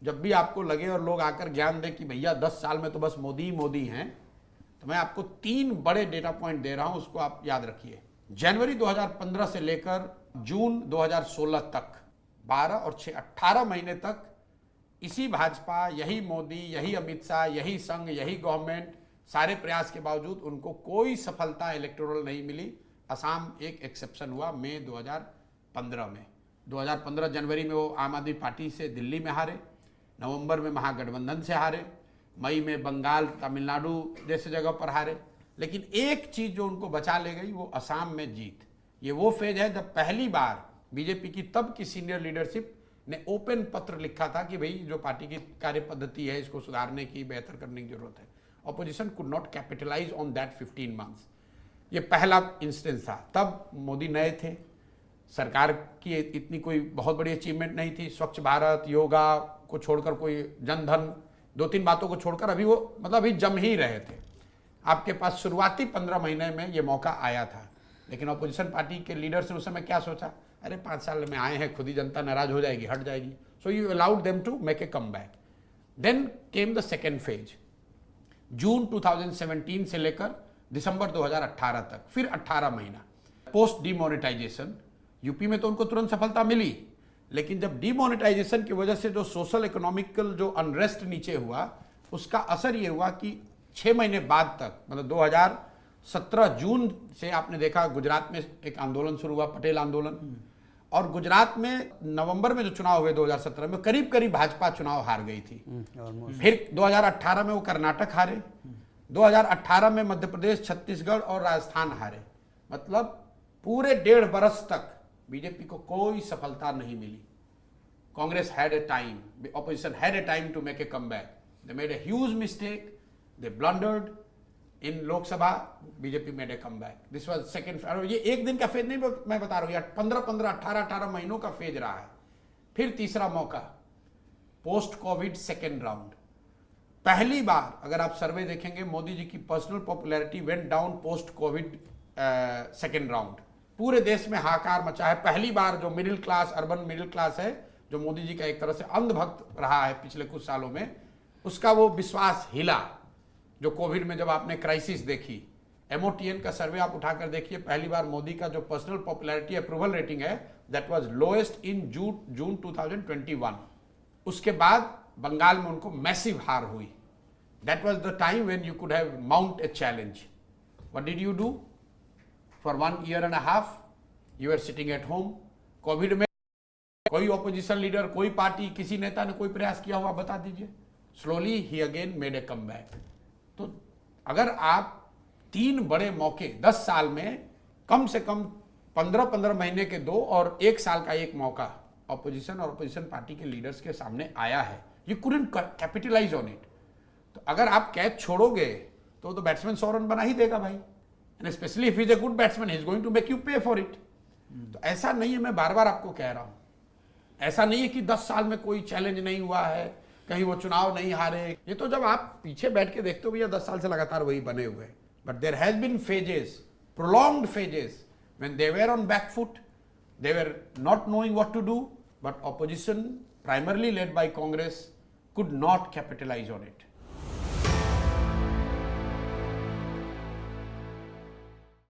जब भी आपको लगे और लोग आकर ज्ञान दें कि भैया 10 साल में तो बस मोदी ही मोदी हैं, तो मैं आपको 3 बड़े डेटा पॉइंट दे रहा हूं, उसको आप याद रखिए। जनवरी 2015 से लेकर जून 2016 तक 12 और 6 18 महीने तक इसी भाजपा, यही मोदी, यही अमित शाह, यही संघ, यही गवर्नमेंट, सारे प्रयास के बावजूद उनको कोई सफलता इलेक्टोरल नहीं मिली। असम एक एक्सेप्शन हुआ मई 2015 में। 2015 जनवरी में वो आम आदमी पार्टी से दिल्ली में हारे, नवंबर में महागठबंधन से हारे, मई में बंगाल, तमिलनाडु जैसे जगह पर हारे। लेकिन एक चीज जो उनको बचा ले गई वो असम में जीत। ये वो फेज है जब पहली बार बीजेपी की तब की सीनियर लीडरशिप ने ओपन पत्र लिखा था कि भाई जो पार्टी की कार्य पद्धति है इसको सुधारने की, बेहतर करने की जरूरत है। Opposition could not capitalise on that 15 months. ये पहला इंस्टेंस था। तब मोदी नए थे, सरकार की इतनी कोई बहुत बड़ी अचीवमेंट नहीं थी। स्वच्छ भारत, योगा को छोड़कर, कोई जनधन, 2-3 बातों को छोड़कर अभी वो मतलब अभी जम ही रहे थे। आपके पास शुरुआती 15 महीने में ये मौका आया था, लेकिन ऑपोजिशन पार्टी के लीडर्स ने उस समय क्या सोचा, अरे 5 साल में आए हैं, खुद ही जनता नाराज हो जाएगी, हट जाएगी। So you allowed them to make a comeback. Then came the second phase, June 2017 से लेकर दिसंबर 2018 तक, फिर 18 महीना पोस्ट डीमोनेटाइजेशन। यूपी में तो उनको तुरंत सफलता मिली, लेकिन जब डीमोनेटाइजेशन की वजह से जो सोशल इकोनॉमिकल जो अनरेस्ट नीचे हुआ, उसका असर ये हुआ कि 6 महीने बाद तक, मतलब 2017 जून से आपने देखा गुजरात में एक आंदोलन शुरू हुआ, पटेल आंदोलन। और गुजरात में नवंबर में जो चुनाव हुए 2017 में, करीब करीब भाजपा चुनाव हार गई थी। फिर 2018 में वो कर्नाटक हारे, 2018 में मध्य प्रदेश, छत्तीसगढ़ और राजस्थान हारे। मतलब पूरे 1.5 बरस तक बीजेपी को कोई सफलता नहीं मिली। Congress had a time, opposition had a time to make a comeback. They made a huge mistake, they blundered in Lok Sabha, BJP made a comeback. This was second. ये एक दिन का फेज नहीं मैं बता रहा हूं, 15-15, 18-18 महीनों का फेज रहा है। फिर तीसरा मौका, पोस्ट कोविड सेकेंड राउंड। पहली बार अगर आप सर्वे देखेंगे, मोदी जी की personal popularity went down post Covid second round. पूरे देश में हाहाकार मचा है। पहली बार जो middle class, urban middle class है, जो मोदी जी का एक तरह से अंधभक्त रहा है पिछले कुछ सालों में, उसका वो विश्वास हिला। जो कोविड में जब आपने क्राइसिस देखी, MOTN का सर्वे आप उठाकर देखिए, पहली बार मोदी का जो पर्सनल पॉपुलैरिटी अप्रूवल रेटिंग है, that was lowest in June 2021। उसके बाद बंगाल में उनको मैसिव हार हुई। That was the time when you could have mount a challenge. What did you do? For 1.5 years you are sitting at home. Covid में कोई opposition leader, कोई party, किसी नेता ने कोई प्रयास किया हुआ बता दीजिए। Slowly he again made a comeback. तो अगर आप 3 बड़े मौके 10 साल में, कम से कम 15-15 महीने के 2 और 1 साल का 1 मौका ऑपोजिशन और ऑपोजिशन पार्टी के लीडर्स के सामने आया है, you couldn't capitalise on it. तो अगर आप कैच छोड़ोगे तो बैट्समैन 100 रन बना ही देगा भाई, and specially if is a good batsman, he is going to make you pay for it. तो ऐसा नहीं है, मैं बार बार आपको कह रहा हूं, ऐसा नहीं है कि 10 साल में कोई चैलेंज नहीं हुआ है, कहीं वो चुनाव नहीं हारे। ये तो जब आप पीछे बैठ के देखते हो भैया 10 साल से लगातार वही बने हुए। But there has been phases, prolonged phases, when they were on back foot, they were not knowing what to do, but opposition primarily led by Congress could not capitalise on it.